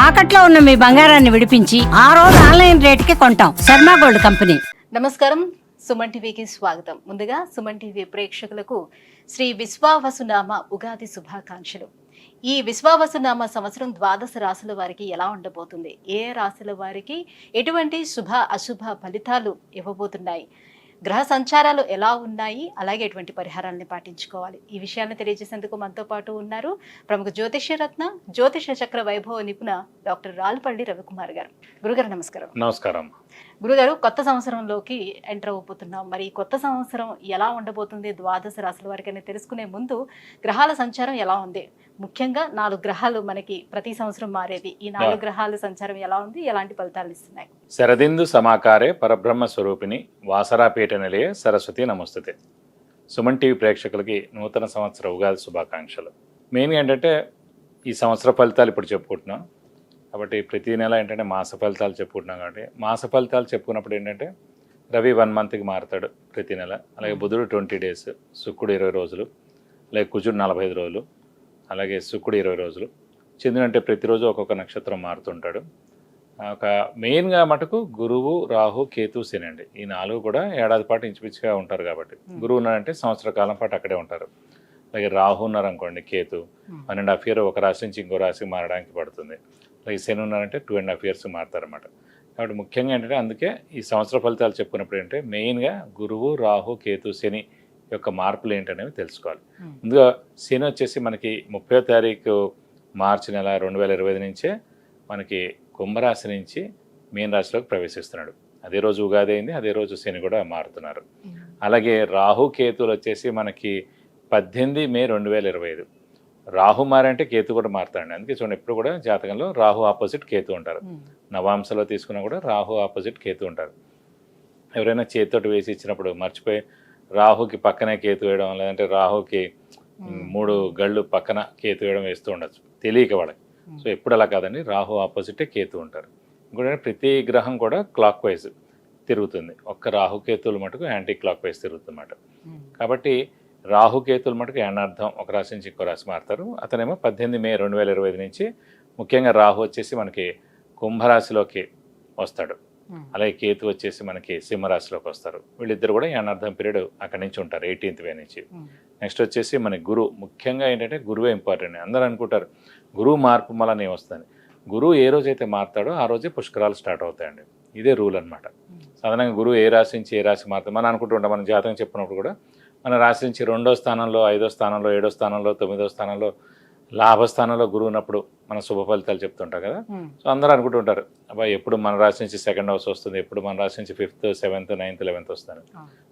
తాకట్లో ఉన్న మీ బంగారాన్ని విడిపించి ఆ రోజు ఆన్లైన్ రేటుకి కొంటాం. Sharma gold company. నమస్కారం, సుమన్ టీవీకి స్వాగతం. ముందుగా సుమన్ టీవీ ప్రేక్షకులకు శ్రీ విశ్వావసునామ ఉగాది శుభాకాంక్షలు. ఈ విశ్వావసునామ సంవత్సరం ద్వాదశ రాశుల వారికి ఎలా ఉండబోతుంది, ఏ రాశుల వారికి ఎటువంటి శుభ అశుభ ఫలితాలు ఇవ్వబోతున్నాయి, గ్రహ సంచారాలు ఎలా ఉన్నాయి, అలాగే ఎటువంటి పరిహారాలను పాటించుకోవాలి, ఈ విషయాన్ని తెలియజేసేందుకు మనతో పాటు ఉన్నారు ప్రముఖ జ్యోతిష్య రత్న జ్యోతిష చక్ర వైభవ నిపుణ డాక్టర్ రాల్పల్లి రవికుమార్ గారు. గురుగారు నమస్కారం. నమస్కారం. గురుగారు, కొత్త సంవత్సరంలోకి ఎంటర్ అయిపోతున్నాం. మరి ఈ కొత్త సంవత్సరం ఎలా ఉండబోతుంది ద్వాదశ రాశుల వారికి అని తెలుసుకునే ముందు గ్రహాల సంచారం ఎలా ఉంది, ముఖ్యంగా 4 గ్రహాలు మనకి ప్రతి సంవత్సరం మారేది, ఈ 4 గ్రహాల సంచారం ఎలా ఉంది, ఎలాంటి ఫలితాలు ఇస్తున్నాయి? శరదిందు సమాకారే పరబ్రహ్మ స్వరూపిణి వాసరాపీఠ నిలయ సరస్వతి నమస్తుతే. సుమన్ టీవీ ప్రేక్షకులకి నూతన సంవత్సర ఉగాది శుభాకాంక్షలు. మెయిన్గా ఏంటంటే ఈ సంవత్సర ఫలితాలు ఇప్పుడు చెప్పుకుంటున్నాం కాబట్టి ప్రతి నెల ఏంటంటే మాస ఫలితాలు చెప్పుకుంటున్నాం కాబట్టి మాస ఫలితాలు చెప్పుకున్నప్పుడు ఏంటంటే రవి 1 మంత్కి మారుతాడు ప్రతి నెల, అలాగే బుధుడు 20 డేస్, శుక్రుడు 20 రోజులు, అలాగే కుజుడు 45 రోజులు, అలాగే శుక్రుడు 20 రోజులు, చంద్రుడు అంటే ప్రతిరోజు ఒక్కొక్క నక్షత్రం మారుతుంటాడు. ఒక మెయిన్గా మటుకు గురువు, రాహు, కేతు, శని అండి. ఈ 4 కూడా ఏడాది పాటు ఇంచుమించుగా ఉంటారు కాబట్టి గురువు ఉన్నారంటే సంవత్సర కాలం పాటు అక్కడే ఉంటారు. అలాగే రాహు ఉన్నారనుకోండి, కేతు 1.5 ఇయర్ ఒక రాశి నుంచి ఇంకో రాశికి మారడానికి పడుతుంది. అలాగే శని ఉన్నారంటే 2.5 ఇయర్స్ మారుతారన్నమాట. కాబట్టి ముఖ్యంగా ఏంటంటే అందుకే ఈ సంవత్సర ఫలితాలు చెప్పుకున్నప్పుడు ఏంటంటే మెయిన్గా గురువు, రాహు, కేతు, శని యొక్క మార్పులు ఏంటనేవి తెలుసుకోవాలి. ముందుగా శని వచ్చేసి మనకి 30వ తారీఖు మార్చి నెల 2025 నుంచే మనకి కుంభరాశి నుంచి మీన రాశిలోకి ప్రవేశిస్తున్నాడు. అదే రోజు ఉగాది అయింది, అదే రోజు శని కూడా మారుతున్నారు. అలాగే రాహు, కేతువులు వచ్చేసి మనకి 18 మే 2025. రాహు మారంటే కేతు కూడా మారుతాడండి. అందుకే చూడండి ఎప్పుడు కూడా జాతకంలో రాహు ఆపోజిట్ కేతు ఉంటారు. నవాంశలో తీసుకున్నా కూడా రాహు ఆపోజిట్ కేతు ఉంటారు. ఎవరైనా చేతితోటి వేసి ఇచ్చినప్పుడు మర్చిపోయి రాహుకి పక్కనే కేతు వేయడం, లేదంటే రాహుకి 3 గళ్ళు పక్కన కేతు వేయడం వేస్తూ ఉండొచ్చు తెలియక వాళ్ళకి. సో ఎప్పుడు అలా కాదండి, రాహు ఆపోజిటే కేతు ఉంటారు. ఇంకోటి ప్రతి గ్రహం కూడా క్లాక్ వైజ్ తిరుగుతుంది, ఒక్క రాహుకేతువులు మటుకు యాంటీ క్లాక్ వైజ్ తిరుగుతుందన్నమాట. కాబట్టి రాహుకేతువులు మటుకు ఏనార్థం ఒక రాశి నుంచి ఇంకో రాశి మారుతారు. అతనేమో 18 మే 2025 నుంచి ముఖ్యంగా రాహు వచ్చేసి మనకి కుంభరాశిలోకి వస్తాడు, అలాగే కేతు వచ్చేసి మనకి సింహరాశిలోకి వస్తారు. వీళ్ళిద్దరు కూడా ఏనార్థం పీరియడ్ అక్కడి నుంచి ఉంటారు 18th మే నుంచి. నెక్స్ట్ వచ్చేసి మన గురువు, ముఖ్యంగా ఏంటంటే గురువే ఇంపార్టెంట్. అందరూ అనుకుంటారు గురువు మార్పు వల్ల ఏమొస్తుంది. గురువు ఏ రోజైతే మారుతాడో ఆ రోజే పుష్కరాలు స్టార్ట్ అవుతాయండి. ఇదే రూల్ అనమాట. సాధారణంగా గురువు ఏ రాశి నుంచి ఏ రాశి మారుతాడు మనం అనుకుంటుంటాం. మన జాతకం చెప్పినప్పుడు కూడా మన రాశి నుంచి 2వ స్థానంలో, 5వ స్థానంలో, 7వ స్థానంలో, 9వ స్థానంలో, లాభస్థానంలో గురువు ఉన్నప్పుడు మన శుభ ఫలితాలు చెప్తుంటాం కదా. సో అందరూ అనుకుంటుంటారు అబ్బాయి ఎప్పుడు మన రాశి నుంచి 2nd హౌస్ వస్తుంది, ఎప్పుడు మన రాశి నుంచి 5th, 7th, 9th, 11th వస్తాను.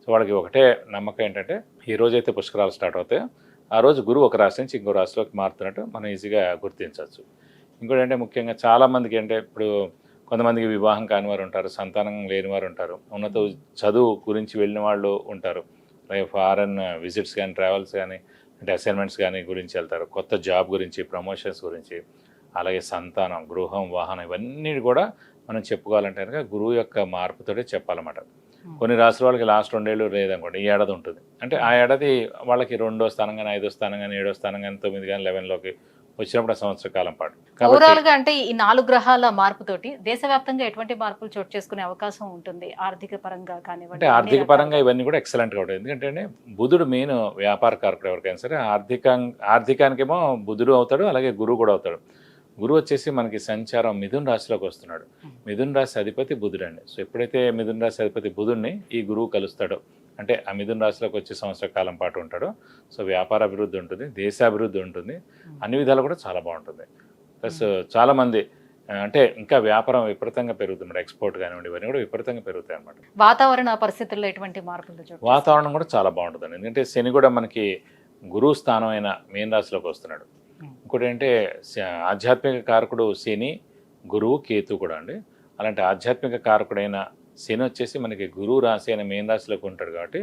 సో వాళ్ళకి ఒకటే నమ్మకం ఏంటంటే ఈ రోజైతే పుష్కరాలు స్టార్ట్ అవుతాయో ఆ రోజు గురువు ఒక రాశి నుంచి ఇంకో రాశిలోకి మారుతున్నట్టు మనం ఈజీగా గుర్తించవచ్చు. ఇంకోటి అంటే ముఖ్యంగా చాలామందికి అంటే ఇప్పుడు కొంతమందికి వివాహం కాని వారు ఉంటారు, సంతానం లేని వారు ఉంటారు, ఉన్నత చదువు గురించి వెళ్ళిన వాళ్ళు ఉంటారు, అలాగే ఫారెన్ విజిట్స్ కానీ, ట్రావెల్స్ కానీ, అంటే అసైన్మెంట్స్ కానీ గురించి వెళ్తారు, కొత్త జాబ్ గురించి, ప్రమోషన్స్ గురించి, అలాగే సంతానం, గృహం, వాహనం ఇవన్నీ కూడా మనం చెప్పుకోవాలంటే కనుక గురువు యొక్క మార్పుతోటే చెప్పాలన్నమాట. కొన్ని రాశుల వాళ్ళకి లాస్ట్ 2 ఏళ్ళు లేదనుకోండి, ఈ ఏడాది ఉంటుంది. అంటే ఆ ఏడాది వాళ్ళకి 2వ స్థానం కానీ, 5వ స్థానం కానీ, 7వ స్థానం కానీ, 9 కానీ, 11లోకి వచ్చినప్పుడు ఆ సంవత్సర కాలం పాటు. ఓవరాల్ గా అంటే ఈ 4 గ్రహాల మార్పుతోటి దేశవ్యాప్తంగా ఎటువంటి మార్పులు చోటు చేసుకునే అవకాశం ఉంటుంది, ఆర్థిక పరంగా కానివ్వండి? అంటే ఆర్థిక పరంగా ఇవన్నీ కూడా ఎక్సలెంట్గా ఉంటుంది. ఎందుకంటే బుధుడు మెయిన్ వ్యాపార కారకుడు ఎవరికైనా సరే. ఆర్థికానికేమో బుధుడు అవుతాడు, అలాగే గురువు కూడా అవుతాడు. గురువు వచ్చేసి మనకి సంచారం మిథున రాశిలోకి వస్తున్నాడు. మిథున రాశి అధిపతి బుధుడు అండి. సో ఎప్పుడైతే మిథున రాశి అధిపతి బుధుడిని ఈ గురువు కలుస్తాడో, అంటే ఆ మిథున రాశిలోకి వచ్చే సంవత్సర కాలం పాటు ఉంటాడు. సో వ్యాపార అభివృద్ధి ఉంటుంది, దేశాభివృద్ధి ఉంటుంది, అన్ని విధాలు కూడా చాలా బాగుంటుంది. ప్లస్ చాలామంది అంటే ఇంకా వ్యాపారం విపరీతంగా పెరుగుతుంది, ఎక్స్పోర్ట్ కానివ్వండి ఇవన్నీ కూడా విపరీతంగా పెరుగుతాయి అన్నమాట. వాతావరణ పరిస్థితుల్లో ఎటువంటి మార్పులు? వాతావరణం కూడా చాలా బాగుంటుందండి. ఎందుకంటే శని కూడా మనకి గురువు స్థానం అయిన మీన రాశిలోకి వస్తున్నాడు. ఇంకోటి ఏంటంటే ఆధ్యాత్మిక కారకుడు శని, గురువు, కేతు కూడా అండి. అలాంటి ఆధ్యాత్మిక కారకుడైన శని వచ్చేసి మనకి గురువు రాశి అయిన మీన రాశిలోకి ఉంటాడు కాబట్టి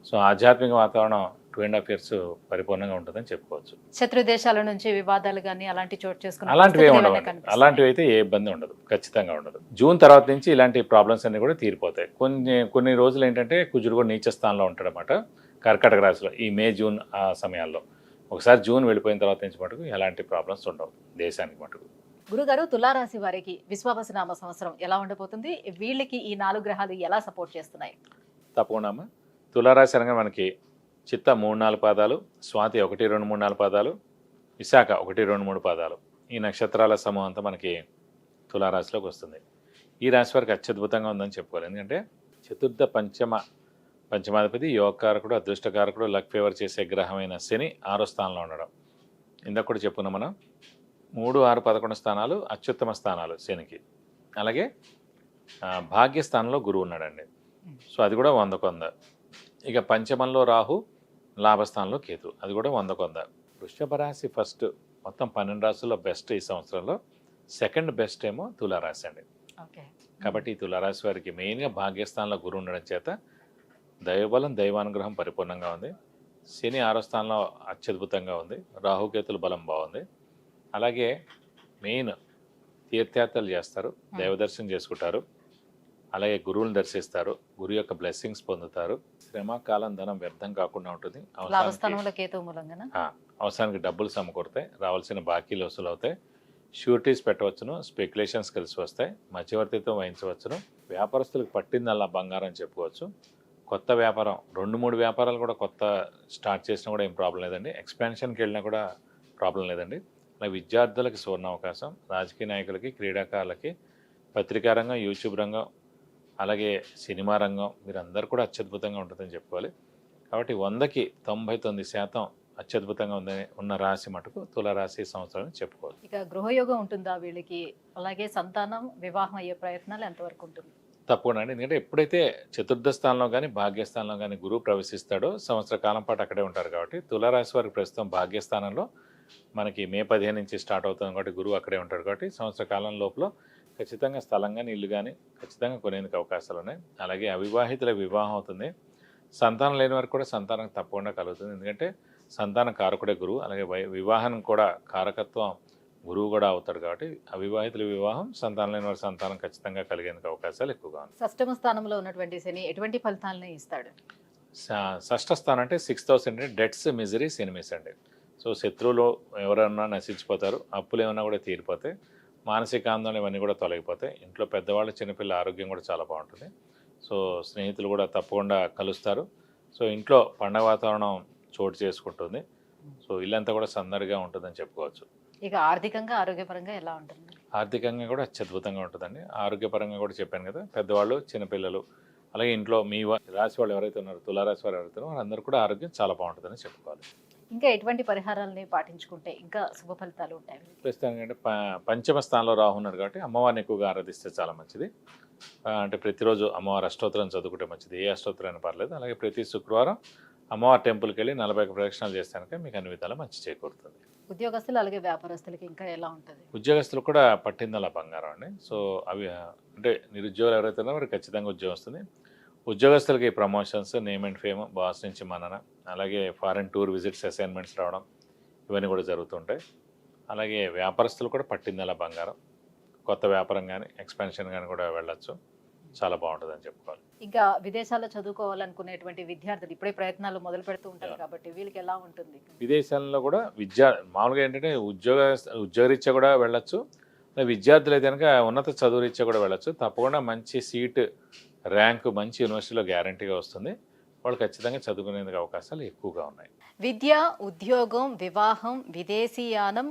సో ఆధ్యాత్మిక వాతావరణం 2.5 years పరిపూర్ణంగా ఉంటుందని చెప్పుకోవచ్చు. శత్రు దేశాల నుంచి వివాదాలు కానీ అలాంటి చోటు చేసుకుని అలాంటివి ఉండవు. అలాంటివి అయితే ఏ ఇబ్బంది ఉండదు, ఖచ్చితంగా ఉండదు. జూన్ తర్వాత నుంచి ఇలాంటి ప్రాబ్లమ్స్ అన్ని కూడా తీరిపోతాయి. కొన్ని రోజులు ఏంటంటే కుజుడు కూడా నీచ స్థానంలో ఉంటాడనమాట కర్కాటక రాశిలో ఈ మే, జూన్ ఆ సమయాల్లో. ఒకసారి జూన్ వెళ్ళిపోయిన తర్వాత నుంచి మటుకు ఎలాంటి ప్రాబ్లమ్స్ ఉండవు దేశానికి మటుకు. గురుగారు, తులారాశి వారికి విశ్వావసునామ సంవత్సరం ఎలా ఉండబోతుంది? వీళ్ళకి ఈ 4 గ్రహాలు ఎలా సపోర్ట్ చేస్తున్నాయి? తప్పకుండా అమ్మ. తులారాశి అనగా మనకి చిత్త 3-4 పాదాలు, స్వాతి 1-2-3-4 పాదాలు, విశాఖ 1-2-3 పాదాలు, ఈ నక్షత్రాల సమూహం అంతా మనకి తులారాశిలోకి వస్తుంది. ఈ రాశి వారికి అత్యద్భుతంగా ఉందని చెప్పుకోవాలి. ఎందుకంటే చతుర్థ పంచమాధిపతి, యోగకారకుడు, అదృష్టకారకుడు, లక్ ఫేవర్ చేసే గ్రహమైన శని 6వ స్థానంలో ఉండడం. ఇందాక కూడా చెప్పుకున్నాం మనం. 3, 6, 11 స్థానాలు అత్యుత్తమ స్థానాలు శనికి. అలాగే భాగ్యస్థానంలో గురువు ఉన్నాడండి. సో అది కూడా 100కు 100. ఇక పంచమంలో రాహు, లాభస్థానంలో కేతు, అది కూడా 100కు 100. వృషభ రాశి ఫస్ట్, మొత్తం 12 రాశుల్లో బెస్ట్ ఈ సంవత్సరంలో. సెకండ్ బెస్ట్ ఏమో తులారాశి అండి. ఓకే. కాబట్టి ఈ తులారాశి వారికి మెయిన్గా భాగ్యస్థానంలో గురువు ఉండడం చేత దైవబలం, దైవానుగ్రహం పరిపూర్ణంగా ఉంది. శని 6వ స్థానంలో అత్యద్భుతంగా ఉంది. రాహుకేతుల బలం బాగుంది. అలాగే మెయిన్ తీర్థయాత్రలు చేస్తారు, దైవదర్శనం చేసుకుంటారు, అలాగే గురువులను దర్శిస్తారు, గురువు యొక్క బ్లెస్సింగ్స్ పొందుతారు. శ్రమ, కాలం, ధనం వ్యర్థం కాకుండా ఉంటుంది. లాభస్థానంలో కేతువు మూలంగానా? అవసరానికి డబ్బులు సమకూరుతాయి, రావాల్సిన బాకీలు వసూలు అవుతాయి, షూరిటీస్ పెట్టవచ్చును, స్పెక్యులేషన్స్ కలిసి వస్తాయి, మధ్యవర్తిత్వం వహించవచ్చును. వ్యాపారస్తులకు పట్టిందల్లా బంగారం చెప్పుకోవచ్చు. కొత్త వ్యాపారం 2-3 వ్యాపారాలు కూడా కొత్త స్టార్ట్ చేసినా కూడా ఏం ప్రాబ్లం లేదండి. ఎక్స్పాన్షన్కి వెళ్ళినా కూడా ప్రాబ్లం లేదండి. అలాగే విద్యార్థులకి సువర్ణ అవకాశం, రాజకీయ నాయకులకి, క్రీడాకారులకి, పత్రికా రంగం, యూట్యూబ్ రంగం, అలాగే సినిమా రంగం, మీరందరూ కూడా అత్యద్భుతంగా ఉంటుందని చెప్పుకోవాలి. కాబట్టి 100కి 99% అత్యద్భుతంగా ఉందని ఉన్న రాశి మటుకు తులారాశి సంవత్సరం చెప్పుకోవాలి. ఇక గృహయోగం ఉంటుందా వీళ్ళకి? అలాగే సంతానం, వివాహం అయ్యే ప్రయత్నాలు ఎంతవరకు ఉంటుంది? తప్పకుండా అండి. ఎందుకంటే ఎప్పుడైతే చతుర్థ స్థానంలో కానీ భాగ్యస్థానంలో కానీ గురువు ప్రవేశిస్తాడో సంవత్సర కాలం పాటు అక్కడే ఉంటారు. కాబట్టి తులారాశి వారికి ప్రస్తుతం భాగ్యస్థానంలో మనకి మే 15 నుంచి స్టార్ట్ అవుతుంది కాబట్టి గురువు అక్కడే ఉంటాడు. కాబట్టి సంవత్సర కాలం లోపల ఖచ్చితంగా స్థలం కానీ ఇల్లు కానీ ఖచ్చితంగా కొనేందుకు అవకాశాలు ఉన్నాయి. అలాగే అవివాహితుల వివాహం అవుతుంది. సంతానం లేని వారికి కూడా సంతానం తప్పకుండా కలుగుతుంది. ఎందుకంటే సంతాన కారకుడే గురువు. అలాగే వివాహం కూడా కారకత్వం గురువు కూడా అవుతాడు. కాబట్టి అవివాహితుల వివాహం, సంతానం లేని వారి సంతానం ఖచ్చితంగా కలిగేందుకు అవకాశాలు ఎక్కువగా ఉన్నాయి. షష్టమ స్థానంలో ఉన్నటువంటి శని ఎటువంటి ఫలితాలను ఇస్తాడు? షష్ఠ స్థానం అంటే 6th హౌస్ అంటే డెట్స్, మిజరీస్, ఎనిమీస్ అండి. సో శత్రువులు ఎవరన్నా నశించిపోతారు, అప్పులు ఏమన్నా కూడా తీరిపోతాయి, మానసిక ఆందోళన ఇవన్నీ కూడా తొలగిపోతాయి. ఇంట్లో పెద్దవాళ్ళు, చిన్నపిల్లల ఆరోగ్యం కూడా చాలా బాగుంటుంది. సో స్నేహితులు కూడా తప్పకుండా కలుస్తారు. సో ఇంట్లో పండగ వాతావరణం చోటు చేసుకుంటుంది. సో ఇల్లంతా కూడా సందడిగా ఉంటుందని చెప్పుకోవచ్చు. ఇక ఆర్థికంగా, ఆరోగ్యపరంగా ఎలా ఉంటుంది? ఆర్థికంగా కూడా అత్యద్భుతంగా ఉంటుందండి. ఆరోగ్యపరంగా కూడా చెప్పాను కదా, పెద్దవాళ్ళు, చిన్నపిల్లలు, అలాగే ఇంట్లో మీ రాశి వాళ్ళు ఎవరైతే ఉన్నారో, తులారాశి వారు ఎవరైతే ఉన్నారో వాళ్ళందరూ కూడా ఆరోగ్యం చాలా బాగుంటుందని చెప్పుకోవాలి. ఇంకా ఎటువంటి పరిహారాలని పాటించుకుంటే ఇంకా శుభ ఫలితాలు ఉంటాయి? ప్రస్తుతానికి పంచమ స్థానంలో రాహు ఉన్నాడు కాబట్టి అమ్మవారిని ఎక్కువగా ఆరాధిస్తే చాలా మంచిది. అంటే ప్రతిరోజు అమ్మవారి అష్టోత్తరం చదువుకుంటే మంచిది. ఏ అష్టోత్తరం అయినా పర్లేదు. అలాగే ప్రతి శుక్రవారం అమ్మవారి టెంపుల్కి వెళ్ళి 40 ప్రదక్షిణాలు చేస్తానికి మీకు అన్ని విధాలా మంచి చేకూరుతుంది. ఉద్యోగస్తులు అలాగే వ్యాపారస్తులకి ఇంకా ఎలా ఉంటుంది? ఉద్యోగస్తులు కూడా పట్టిందలా బంగారం అండి. సో అవి అంటే నిరుద్యోగులు ఎవరైతే ఉన్నారో వారికి ఖచ్చితంగా ఉద్యోగం వస్తుంది. ఉద్యోగస్తులకి promotions, name and fame, boss నుంచి మన్నన, అలాగే ఫారెన్ టూర్ విజిట్స్, అసైన్మెంట్స్ రావడం, ఇవన్నీ కూడా జరుగుతుంటాయి. అలాగే వ్యాపారస్తులు కూడా పట్టిందలా బంగారం, కొత్త వ్యాపారం కానీ ఎక్స్పాన్షన్ కానీ కూడా వెళ్ళొచ్చు. చాలా బాగుంటుందని చెప్పుకోవాలి. ఇంకా విదేశాల్లో చదువుకోవాలనుకునేటువంటి విద్యార్థులు ఇప్పుడే ప్రయత్నాలు మొదలు పెడుతూ ఉంటారు కాబట్టి వీళ్ళకి ఎలా ఉంటుంది? విదేశాల్లో కూడా మామూలుగా ఏంటంటే ఉద్యోగరీత్యా కూడా వెళ్ళొచ్చు. విద్యార్థులు అయితే కనుక ఉన్నత చదువు రీత్యా కూడా వెళ్ళొచ్చు. తప్పకుండా మంచి సీటు, ర్యాంకు మంచి యూనివర్సిటీలో గ్యారంటీగా వస్తుంది. వాళ్ళు ఖచ్చితంగా చదువుకునేందుకు అవకాశాలు ఎక్కువగా ఉన్నాయి. విద్య, ఉద్యోగం, వివాహం, విదేశీయానం,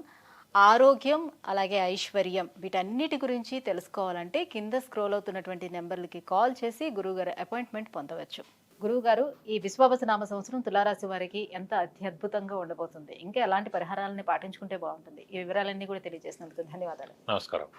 ఆరోగ్యం, అలాగే ఐశ్వర్యం, వీటన్నిటి గురించి తెలుసుకోవాలంటే కింద స్క్రోల్ అవుతున్నటువంటి నెంబర్లకి కాల్ చేసి గురువుగారు అపాయింట్మెంట్ పొందవచ్చు. గురువుగారు, ఈ విశ్వావసునామ సంవత్సరం తులారాశి వారికి ఎంత అత్యద్భుతంగా ఉండబోతుంది? ఇంకా ఎలాంటి పరిహారాలని పాటించుకుంటే బాగుంటుంది? ఈ వివరాలన్నీ కూడా తెలియజేసినందుకు ధన్యవాదాలు. నమస్కారం.